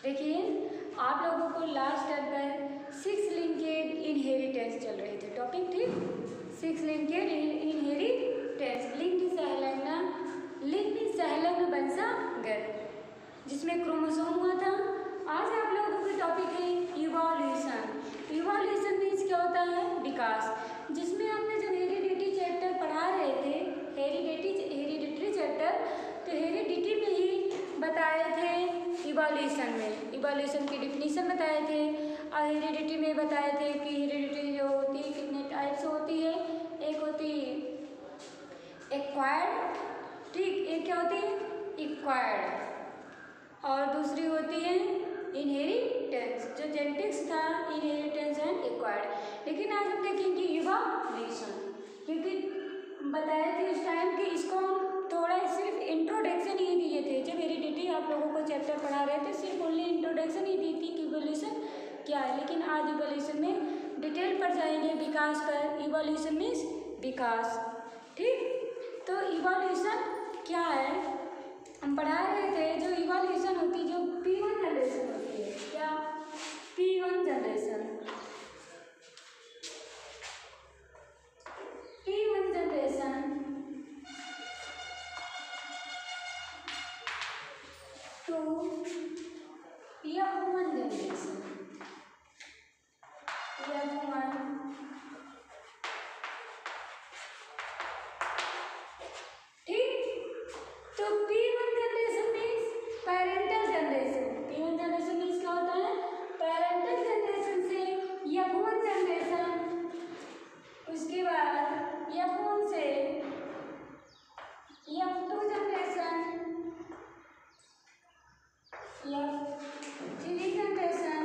देखिए, आप लोगों को लास्ट टाइम पर 6 लिंकेड इनहेरिटेंस चल रहे थे टॉपिक, ठीक। 6 लिंकेड इनहेरिटेंस, लिंक्ड सहलंग वंशांतर, जिसमें क्रोमोसोम हुआ था। आज आप लोगों का टॉपिक है इवोल्यूशन। इवोल्यूशन मीन्स क्या होता है? विकास। जिसमें आपने जब हेरिडिटी चैप्टर पढ़ा रहे थे, हेरिडिटरी चैप्टर, तो हेरिडिटी में ही बताए थे इवोल्यूशन में, इवोल्यूशन की डिफिनीशन बताए थे। और हेरिडिटी में बताए थे कि हेरिडिटी जो होती है कितने टाइप से होती है। एक होती एक्वायर्ड, ठीक, एक क्या होती है? एक्वायर्ड, और दूसरी होती है इनहेरिटेंस। जो जेनेटिक्स था, इनहेरिटेंस एंड एक्वायर्ड। लेकिन आज हम देखेंगे इवोल्यूशन, क्योंकि बताया थे उस टाइम कि इसको हम थोड़ा सिर्फ इंट्रोडक्शन ही दिए थे। जब हेरिडिटी आप लोगों को चैप्टर पढ़ा रहे थे, सिर्फ ओनली इंट्रोडक्शन ही दी थी कि इवोल्यूशन क्या है। लेकिन आज इवोल्यूशन में डिटेल पर जाएंगे, विकास पर। इवोल्यूशन मीन्स विकास, ठीक। तो इवोल्यूशन क्या है हम पढ़ा रहे थे। जो इवोल्यूशन होती है, जो P1 जनरेशन होती है, क्या? P1 generation, P1 generation to F1 generation, F1, ठीक। तो P1 generation means parental generation. P1 generation means क्या होता है? पेरेंटल जनरेशन से F1 जनरेशन, उसके बाद F1 से F2 generation, F3 generation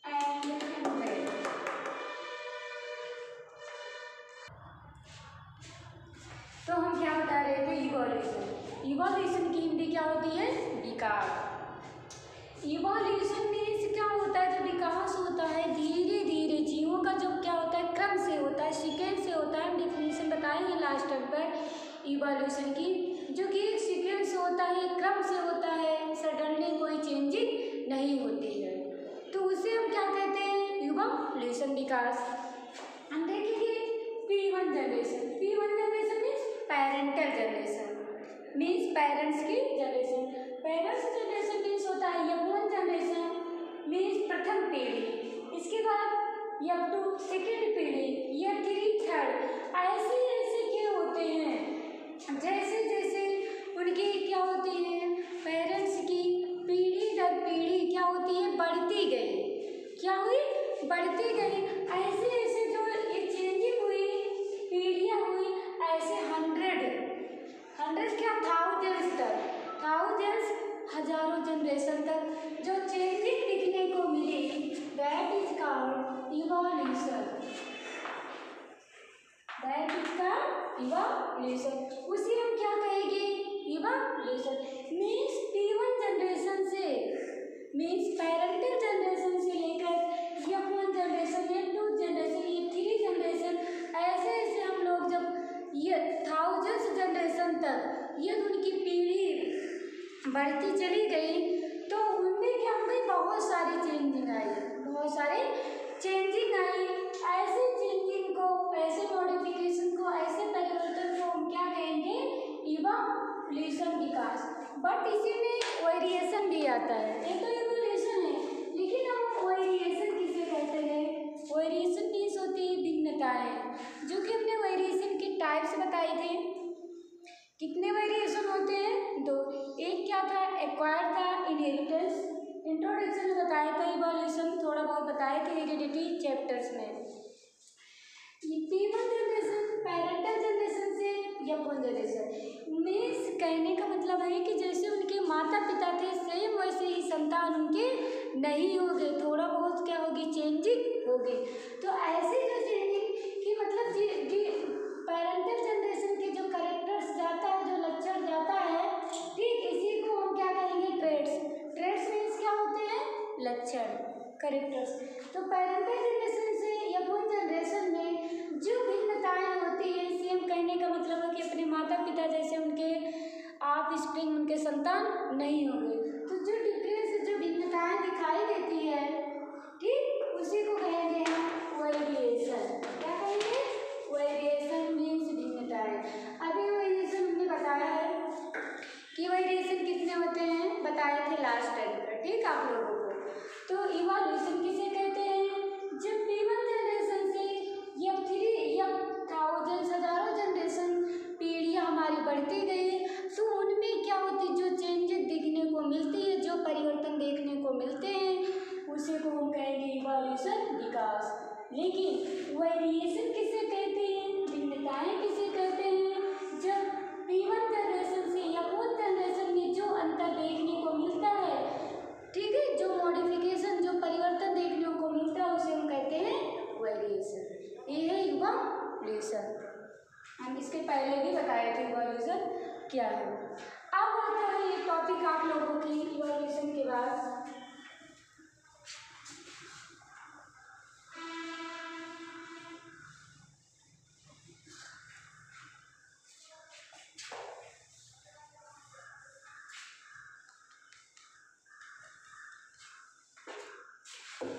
and F8। तो हम क्या बता रहे थे? इवोल्यूशन। इवोल्यूशन की हिंदी क्या होती है? विकास। इवोल्यूशन मीन्स क्या होता है? जब विकास होता है धीरे धीरे, जीवों का जब क्या होता है? क्रम से होता है, सीक्वेंस से होता है। डिफिनीशन बताए हैं लास्ट टाइम पर इवोल्यूशन की, जो कि एक सीक्वेंस से होता है, क्रम से होता है, सडनली कोई चेंजिंग नहीं होती है। तो उसे हम क्या कहते हैं? इवोल्यूशन, विकास। हम देखेंगे P1 generation. P1 generation means parental generation, means parents की जनरेशन। पेरेंट्स जनरेशन मीन्स होता है F1 जनरेशन, मीन्स प्रथम पीढ़ी। इसके बाद F2 सेकेंड पीढ़ी, F3 थर्ड। ऐसे ऐसे क्या होते हैं, जैसे जैसे उनकी क्या होती है, पेरेंट्स की पीढ़ी दर पीढ़ी क्या होती है? बढ़ती गई। क्या हुई? बढ़ती गई। ऐसे ऐसे जो ये चेंजिंग हुई, पीढ़ियाँ हुई, ऐसे हंड्रेड क्या, थाउजेंड्स तक, थाउजेंड्स, हजारों जनरेशन तक जो चेंजिंग दिखने को मिली, that is called evolution, that is called evolution. उसी हम क्या कहेंगे? इवोल्यूशन मीन्स P1 जनरेशन से, मीन्स पेरेंटल जनरेशन से लेकर F1 generation, F2 generation, F3 generation, ऐसे ऐसे हम लोग जब ये थाउजेंड्स जनरेशन तक ये उनकी पीढ़ी बढ़ती चली गई, तो उनमें क्या हुई? बहुत सारी चेंजिंग आई, बहुत सारे चेंजिंग आई। ऐसे चेंजिंग को, ऐसे मॉडिफिकेशन को, ऐसे परिवर्तन को हम क्या कहेंगे? Evolution, Vikas. बट इसी में वेरिएशन भी आता है। ये तो इवोल्यूशन है, लेकिन हम वेरिएशन किसे कहते हैं? वेरिएशन मीन्स होती है भिन्नताएं, जो कि हमने वेरिएशन के टाइप्स बताए थे। कितने वेरिएशन होते हैं? 2। एक क्या था? एक्वायर्ड था, इनहेरिटेंस। इंट्रोडक्शन में बताया था, इवोल्यूशन थोड़ा बहुत बताए थे हेरिडिटी चैप्टर्स में। P1 जनरेशन पेरेंटल जनरेशन से F1 जनरेशन मीन्स कहने का मतलब है कि जैसे उनके माता पिता थे, सेम वैसे ही संतान उनके नहीं हो गए, थोड़ा बहुत क्या होगी? चेंजिंग हो गई। तो ऐसे जो चेंजिंग की मतलब पेरेंटल जनरेशन के जो कैरेक्टर्स जाता है, जो लक्षण जाता है, ठीक, इसी को हम क्या कहेंगे? ट्रेट्स। ट्रेट्स मीन्स क्या होते हैं? लक्षण, कैरेक्टर्स। तो पेरेंटल जनरेशन से F1 जनरेशन में जो भिन्नताएं होती है, सेम कहने का मतलब है कि अपने माता पिता जैसे उनके आप स्प्रिंग उनके संतान नहीं होंगे। तो जो भिन्नताएं दिखाई देती है, ठीक, उसी को कहेंगे हम वेरिएशन। क्या कहेंगे? वेरिएशन मीन्स भिन्नताएं। अभी वेरिएशन हमने बताया है कि वेरिएशन कितने होते हैं, बताए थे लास्ट टाइम पर, ठीक, आप लोगों को। तो इवोल्यूशन किसे कहते हैं? जब P1 जनरेशन से F3 1000 हजारों जनरेशन पीढ़ियाँ हमारी बढ़ती गई, तो उनमें क्या होती, जो चेंजेस देखने को मिलती है, जो परिवर्तन देखने को मिलते हैं, उसी को हम कहेंगे इवोल्यूशन, विकास। लेकिन वेरिएशन किसे कहते हैं, भिन्नताएं किसे कहते हैं? जब P1 जनरेशन से या F4 जनरेशन में जो अंतर देखने को मिलता है, ठीक है, जो मॉडिफिकेशन, जो परिवर्तन देखने को मिलता है, उसे हम कहते हैं वेरिएशन। ये है इवोल्यूशन। हम इसके पहले भी बताए थे इवोल्यूशन क्या है। अब आता है ये टॉपिक आप लोगों की इवोल्यूशन के बाद।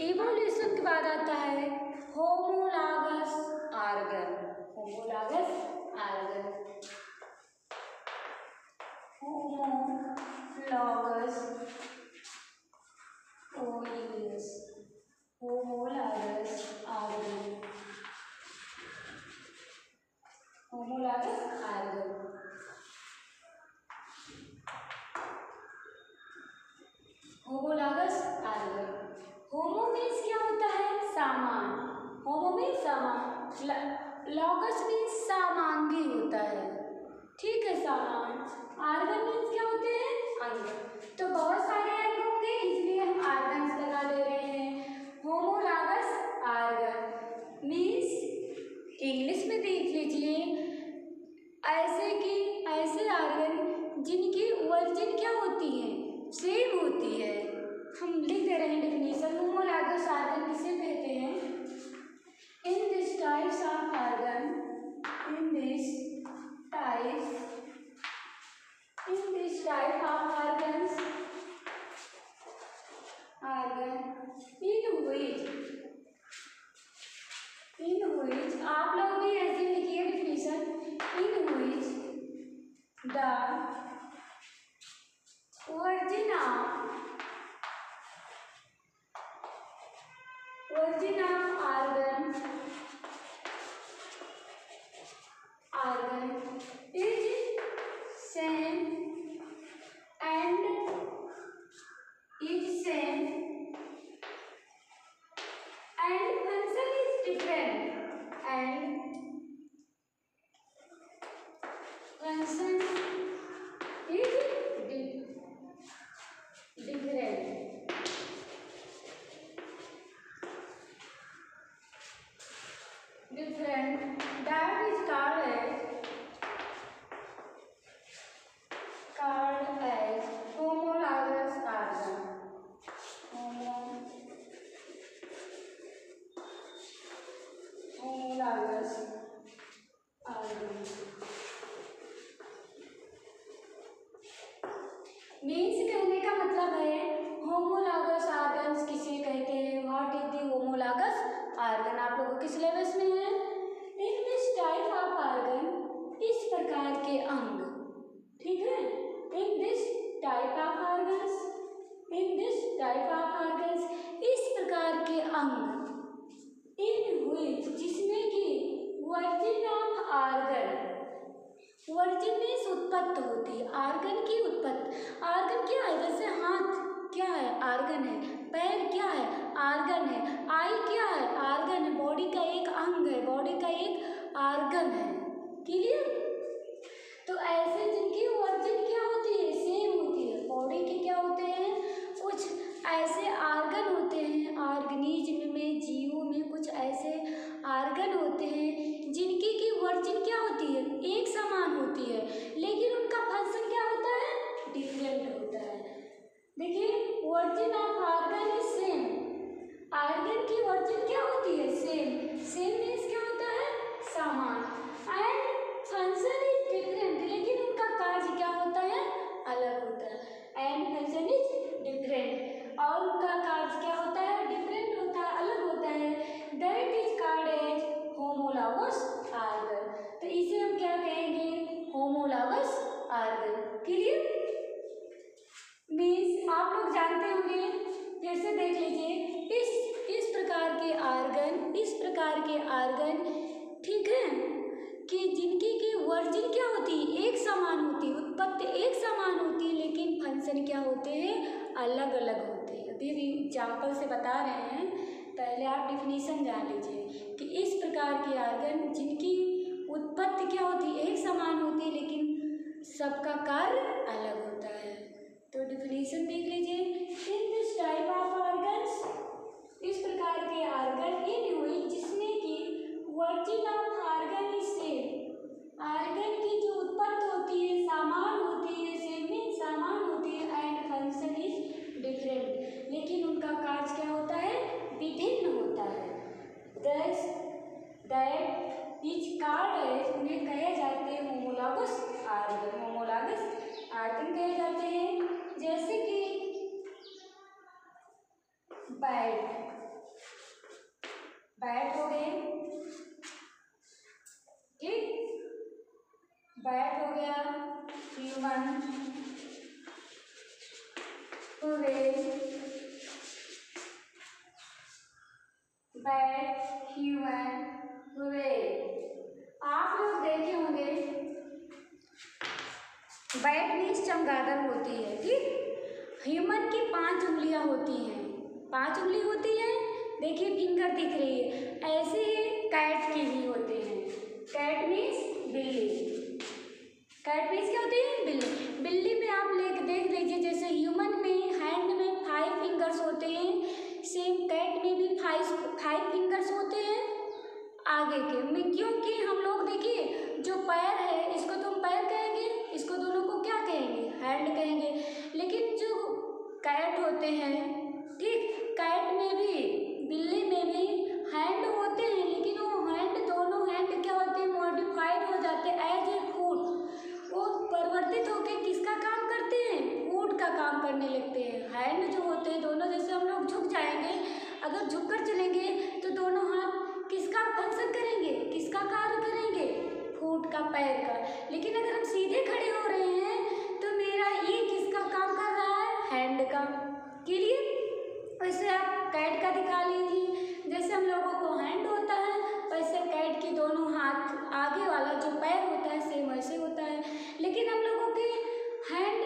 इवोल्यूशन के बाद आता है homologous organ. Homologous organ, homologous, homologous organ, homologous organ. Homologous organ. होमो मीन्स क्या होता है? सामान। होमो मीन्स सामान, लॉगस मीन्स सामांगी होता है, ठीक है, सामान। ऑर्गन मीन्स क्या होते हैं? अंग। तो बहुत सारे अंग होंगे, इसलिए हम ऑर्गन्स लगा दे रहे हैं। होमोलॉगस ऑर्गन मीन्स, इंग्लिश में देख लीजिए, ऐसे ऑर्गन जिनकी ओरिजिन क्या होती है? सेम होती है। हम लिख दे रहे हैं डेफिनेशन। होमोलॉगस ऑर्गन किसे कहते हैं? In this types of organ, in this type of organs, in which आप लोग भी ऐसे लिखिए definition, in which the origin of organ is same and function is different, and function is different. That is called as homologous organ. Homologous organ means कहने का मतलब है homologous organs किसे कहते हैं? What is the homologous organ? आप लोगों के सिलेबस में है। इन दिस टाइप ऑफ ऑर्गन, इस प्रकार के अंग, ठीक है, इन दिस टाइप ऑफ ऑर्गन्स, इस प्रकार के अंग, इन व्हिच, जिसमें कि virgin of organ, virgin means उत्पत्ति होती है, ऑर्गन की उत्पत्ति। ऑर्गन क्या है? जैसे हाथ क्या है? ऑर्गन है। पैर क्या है? ऑर्गन है। आई क्या है? ऑर्गन है। बॉडी का एक अंग है, बॉडी का एक ऑर्गन है। क्लियर? तो ऐसे जिनकी वर्जिन क्या होती है? सेम होती है। बॉडी के क्या होते हैं? कुछ ऐसे ऑर्गन होते हैं, ऑर्गेनिज्म में, जीवों में कुछ ऐसे ऑर्गन होते हैं जिनकी की वर्जिन क्या होती है? एक समान होती है, लेकिन उनका फंक्शन क्या होता है? डिफरेंट होता है। देखिए, virgin of organ is same, organ की वर्जिन क्या होती है? सेम। सेम मीन्स क्या होता है? समान। एंड फंक्शन इज डिफरेंट, लेकिन उनका कार्य क्या होता है? अलग होता है। एंड फंक्शन इज डिफरेंट, और उनका कार्य क्या होता है, डिफरेंट होता है, अलग होता है। That is called as homologous organ. तो इसे हम क्या कहेंगे, होमोलॉगस ऑर्गन। क्लियर? मीन्स आप लोग जानते होंगे, फिर से देख लीजिए, इस प्रकार के ऑर्गन ठीक है, कि जिनकी की वर्जिन क्या होती है, एक समान होती है, उत्पत्ति एक समान होती है, लेकिन फंक्शन क्या होते हैं, अलग अलग होते हैं। अभी एग्जाम्पल से बता रहे हैं, पहले आप डिफिनीशन जान लीजिए कि इस प्रकार के ऑर्गन जिनकी उत्पत्ति क्या होती है, एक समान होती है, लेकिन सबका कार्य अलग होता है। तो डिफिनीशन देख लीजिए, इन दिस टाइप ऑफ ऑर्गन्स, इस प्रकार के ऑर्गन इन हुई जिसमें कि virgin of organ is same, organ की जो उत्पत्ति होती है समान होती है, सेम मीन समान होती है, एंड फंक्शन इज डिफरेंट, लेकिन उनका कार्य क्या होता है, विभिन्न होता है। दस दैट इज कॉल्ड एज, उन्हें कहे जाते हैं होमोलॉगस ऑर्गन। होमोलॉगस ऑर्गन कहे जाते हैं, जैसे कि बैट हो गए, ठीक, बैट हो गया, ह्यूमन, बैट, ह्यूमन, आप लोग देखे होंगे, बैट मीन्स चमगादड़ होती है, ठीक। ह्यूमन की 5 उंगलियां होती हैं, 5 उंगली होती है, देखिए फिंगर दिख रही है। ऐसे ही कैट की भी होते हैं, कैट मीन्स बिल्ली, कैट मीन्स क्या होती है, बिल्ली। बिल्ली में आप देख लीजिए, जैसे ह्यूमन में हैंड में 5 फिंगर्स होते हैं, सेम कैट में भी 5 फिंगर्स होते हैं आगे के में, क्योंकि हम लोग देखिए जो पैर है, इसको तो हम पैर कहेंगे, इसको दोनों को क्या कहेंगे, हैंड कहेंगे। लेकिन जो कैट होते हैं, ठीक, कैट में भी, बिल्ली में भी हैंड होते हैं, लेकिन वो हैंड, दोनों हैंड क्या होते हैं, मॉडिफाइड हो जाते हैं एज ए फूट। वो परिवर्तित होकर किसका काम करते हैं, फूट का काम करने लगते हैं। हैंड जो होते हैं दोनों, जैसे हम लोग झुक जाएंगे, अगर झुक कर चलेंगे तो दोनों हाथ किसका फंक्शन करेंगे, किसका कार्य करेंगे, फूट का, पैर का। लेकिन अगर हम सीधे खड़े हो रहे हैं तो मेरा ये किसका काम कर रहा है, हैंड का। क्लियर? वैसे आप कैट का दिखा लीजिए, जैसे हम लोगों को हैंड होता है, वैसे कैट के दोनों हाथ, आगे वाला जो पैर होता है सेम वैसे होता है। लेकिन हम लोगों के हैंड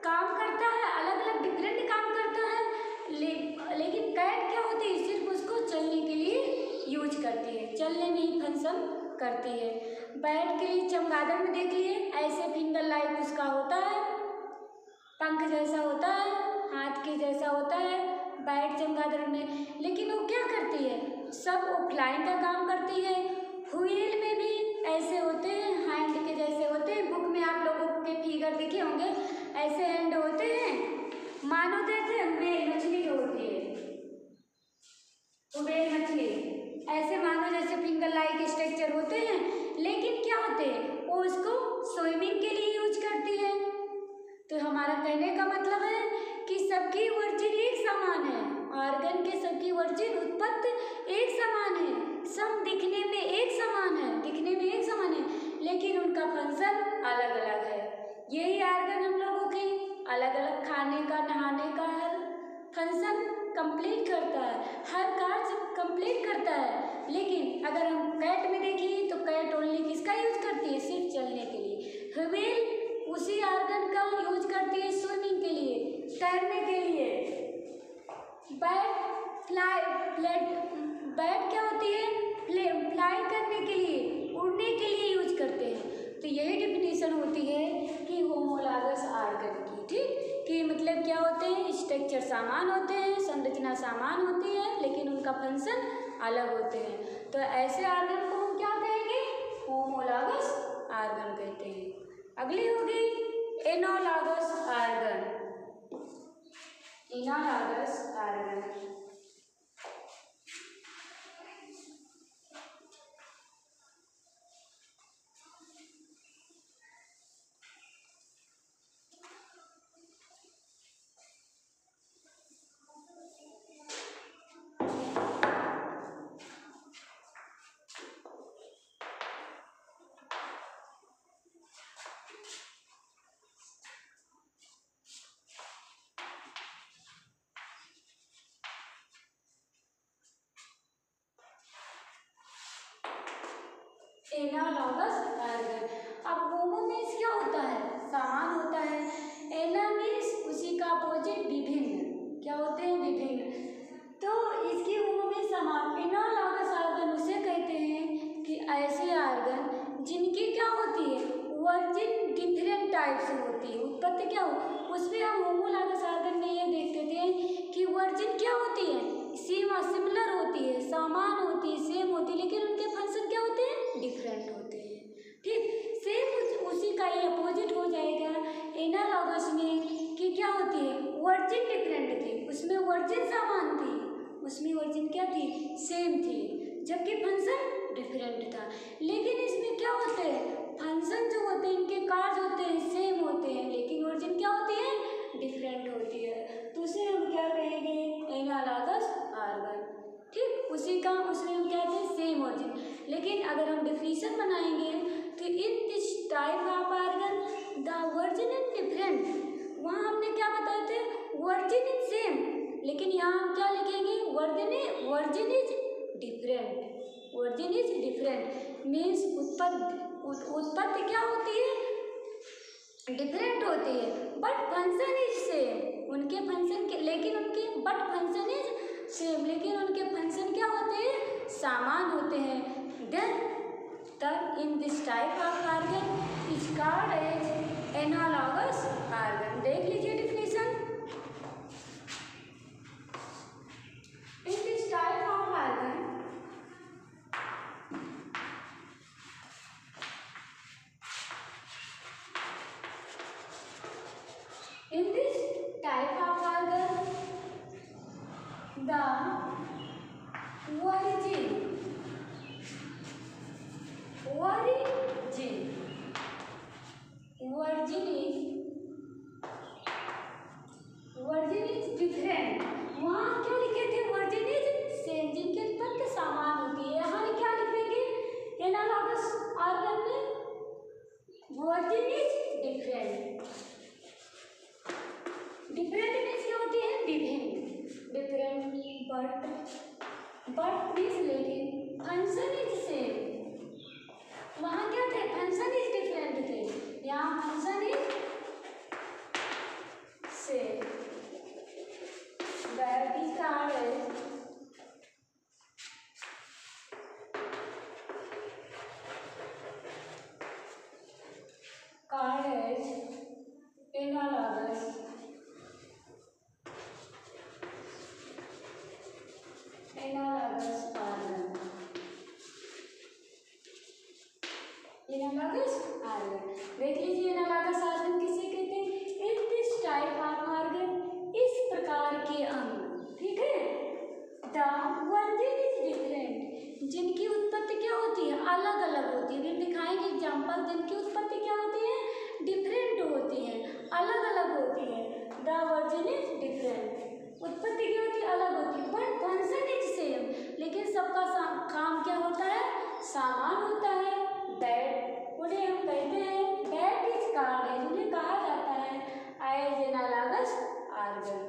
काम करता है, अलग अलग डिफरेंट काम करता है, लेकिन कैट क्या होती है, सिर्फ उसको चलने के लिए यूज करती है, चलने में ही फंक्शन करती है। बैट के लिए चमगादड़ में देख लिए, ऐसे फिंगर लाइक उसका होता है, पंख जैसा होता है, हाथ के जैसा होता है बैट चमगादड़ में। लेकिन वो क्या करती है, सब वो फ्लाइंग का काम करती है। व्हेल में भी ऐसे होते हैं, हैंड के जैसे होते हैं, बुक में आप लोगों के फिगर दिखे होंगे, ऐसे हैंड होते हैं, मानो जैसे व्हेल मछली जो होती है, व्हेल मछली, ऐसे मानो जैसे फिंगर लाइक स्ट्रक्चर होते हैं। लेकिन क्या होते हैं, वो उसको स्विमिंग के लिए यूज करती है। तो हमारा कहने का मतलब है कि सबकी वर्जिन एक समान है, ऑर्गन के सबकी वर्जिन उत्पत्ति एक समान है, सब दिखने में एक समान है, दिखने में एक समान है, लेकिन उनका फंक्शन अलग अलग है। यही ऑर्गन हम लोगों के अलग अलग खाने का, नहाने का हर फंक्शन कंप्लीट करता है, हर कार्य कंप्लीट करता है। लेकिन अगर हम कैट में देखिए तो कैट ओनली किसका यूज करती है, सिर्फ चलने के लिए। व्हेल उसी ऑर्गन का यूज करती है स्विमिंग के लिए, तैरने के लिए। बैट क्या होती है, फ्लाई करने के लिए, उड़ने के लिए यूज करते हैं। तो यही डिफिनीशन होती है कि होमोलॉगस ऑर्गन की, ठीक, कि मतलब क्या होते हैं, स्ट्रक्चर समान होते हैं, संरचना समान होती है, लेकिन उनका फंक्शन अलग होते हैं। तो ऐसे ऑर्गन को हम क्या कहेंगे, होमोलॉगस ऑर्गन कहते हैं। अगली होगी analogous organ. Analogous organ analogous organ. अब होमो मीन्स क्या होता है? समान होता है। एना मीन्स उसी का अपोजिट विभिन्न। क्या होते हैं? विभिन्न। तो इसकी होमो मीन्स समान। एनालॉगस आर्गन उसे कहते हैं कि ऐसे आर्गन जिनकी क्या होती है? वर्जिन डिफरेंट टाइप से होती है। उत्पत्ति क्या हो उसमें हम होमोलॉगस आर्गन में ये देखते थे कि वर्जिन क्या होती है? सिमिलर होती है, समान होती है, सेम होती है, लेकिन उनके फंक्शन क्या होते हैं? डिफरेंट होते हैं। ठीक, सेम उसी का ये अपोजिट हो जाएगा एनालॉगस में कि क्या होती है? वर्जिन डिफरेंट थी, उसमें वर्जिन समान थी, उसमें वर्जिन क्या थी? सेम थी, जबकि फंक्शन डिफरेंट था। लेकिन इसमें क्या होते हैं? फंक्शन जो होते हैं इनके कार्य होते हैं सेम होते हैं, लेकिन वर्जिन क्या होती है? डिफरेंट होती है। तो उसे हम क्या कहेंगे? Analogous organ. ठीक, उसी का उसमें हम क्या कहते हैं? Same origin. लेकिन अगर हम डिफिनीशन बनाएंगे तो in this type of organ the origin is different. वहाँ हमने क्या बताए थे? वर्जिन इज सेम, लेकिन यहाँ हम क्या लिखेंगे? Virgin is different. Virgin is different means उत्पत्ति क्या होती है? डिफरेंट होती है, बट फंक्शन इज सेम। उनके फंक्शन के लेकिन उनके बट फंक्शन इज सेम, लेकिन उनके फंक्शन क्या होते हैं? समान होते हैं। देन तब in this type of organ is called as analogous organ. देख लीजिए definition. In this type of organ in this type of organ the origin is different। वहाँ क्या लिखे थे? वर्जिन इज सेम, जिनके उत्पत्ति समान होती है। यहाँ क्या लिखेंगे? एनालॉगस आर्गन में origin is different. Different means क्या होती है? विभिन्न। डिफरेंट बट मीन्स लेकिन फंक्शन इज सेम। वहाँ क्या थे? फंक्शन इज डिफरेंट थे, यहाँ function is same. That is called as analogous organ. Analogous organ देख लीजिए। एनालॉगस आर्गन किसे कहते हैं? In this type of organ, इस प्रकार के अंग। ठीक है, द वर्जिन इज डिफरेंट, जिनकी उत्पत्ति क्या होती है? अलग अलग होती है। फिर दिखाएंगे एग्जाम्पल। जिनकी उत्पत्ति क्या होती है? डिफरेंट होती है, अलग अलग होती है। द वर्जिन इज डिफरेंट, उत्पत्ति क्या होती है? अलग होती है, बट फंक्शन इज सेम, लेकिन सबका काम क्या होता है? समान होता है। दैट उन्हें हम कहते हैं, दैट इज कॉल्ड एज, उन्हें कहा जाता है एज एनालॉगस आर्गन।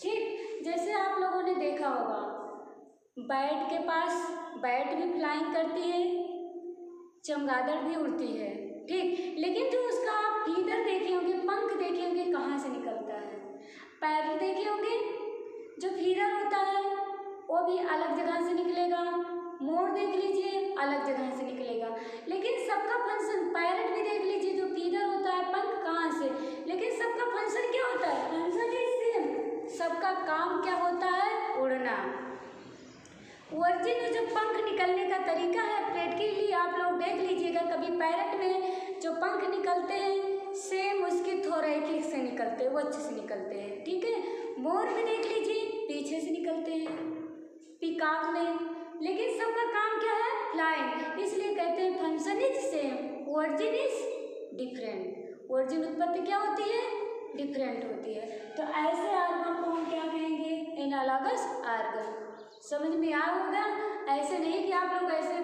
ठीक, जैसे आप लोगों ने देखा होगा बैट के पास बैट भी फ्लाइंग करती है, चमगादड़ भी उड़ती है। ठीक, लेकिन जो उसका आप फीदर देखे होंगे, पंख देखे होंगे, कहाँ से निकलता है? पैर देखे होंगे, जो फीदर होता है वो भी अलग जगह से निकलेगा। मोर देख लीजिए, अलग जगह से निकलेगा। लेकिन सबका फंक्शन, पैरट भी देख लीजिए, जो फीदर होता है, पंख कहाँ से, लेकिन सबका फंक्शन क्या होता है? Function is same. सबका काम क्या होता है? उड़ना। वर्जिन जो पंख निकलने का तरीका है प्रैक्टिकली आप लोग देख लीजिएगा। कभी पैरट में जो पंख निकलते हैं सेम उसके थोरैकिक से निकलते हैं, वक्ष से निकलते हैं। ठीक है, मोर में देख लीजिए पीछे से निकलते हैं, पीकॉक में, लेकिन सबका काम क्या है? फ्लाइंग। इसलिए कहते हैं function is same, virgin is different. Virgin उत्पत्ति क्या होती है? डिफरेंट होती है। तो ऐसे आर्गन को हम क्या कहेंगे? Analogous organ. समझ में आया होगा? ऐसे नहीं कि आप लोग ऐसे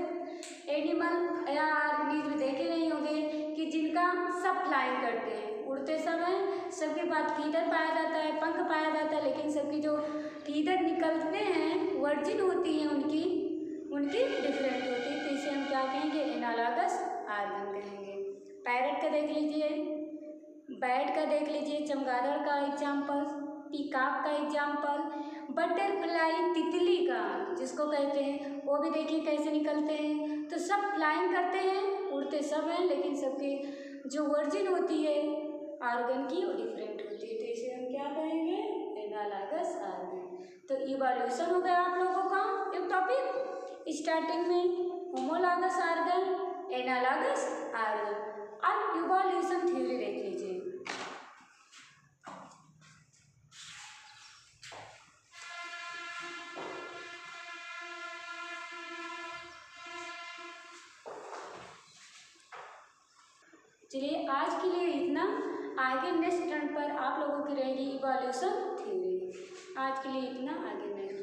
एनिमल या ऑर्गेनिज्म देखे नहीं होंगे कि जिनका सब फ्लाइंग करते हैं, उड़ते समय सबके पास फीदर पाया जाता है, पंख पाया जाता है, लेकिन सबकी जो फीदर निकलते हैं वर्जिन होती हैं, उनकी डिफरेंट होती है। इसे हम क्या कहेंगे, एनालॉगस ऑर्गन कहेंगे। पैरट का देख लीजिए, बैट का देख लीजिए, चमगादड़ का एग्जाम्पल, पीकॉक का एग्जाम्पल, बटरफ्लाई तितली का जिसको कहते हैं, वो भी देखिए कैसे निकलते हैं। तो सब फ्लाइंग करते हैं, उड़ते सब हैं, लेकिन सबके जो वर्जिन होती है ऑर्गन की वो डिफरेंट होती है। तो इसे हम क्या कहेंगे, एनालॉगस ऑर्गन। तो इवोल्यूशन हो गया आप लोगों का एक टॉपिक, स्टार्टिंग में होमोलॉगस ऑर्गन, एनालॉगस ऑर्गन। अब इवोल्यूशन थ्योरी देख लीजिए। चलिए आज के लिए इतना, आगे नेक्स्ट टर्न पर आप लोगों की रहेगी इवोल्यूशन थ्योरी। आज के लिए इतना, आगे नेक्स्ट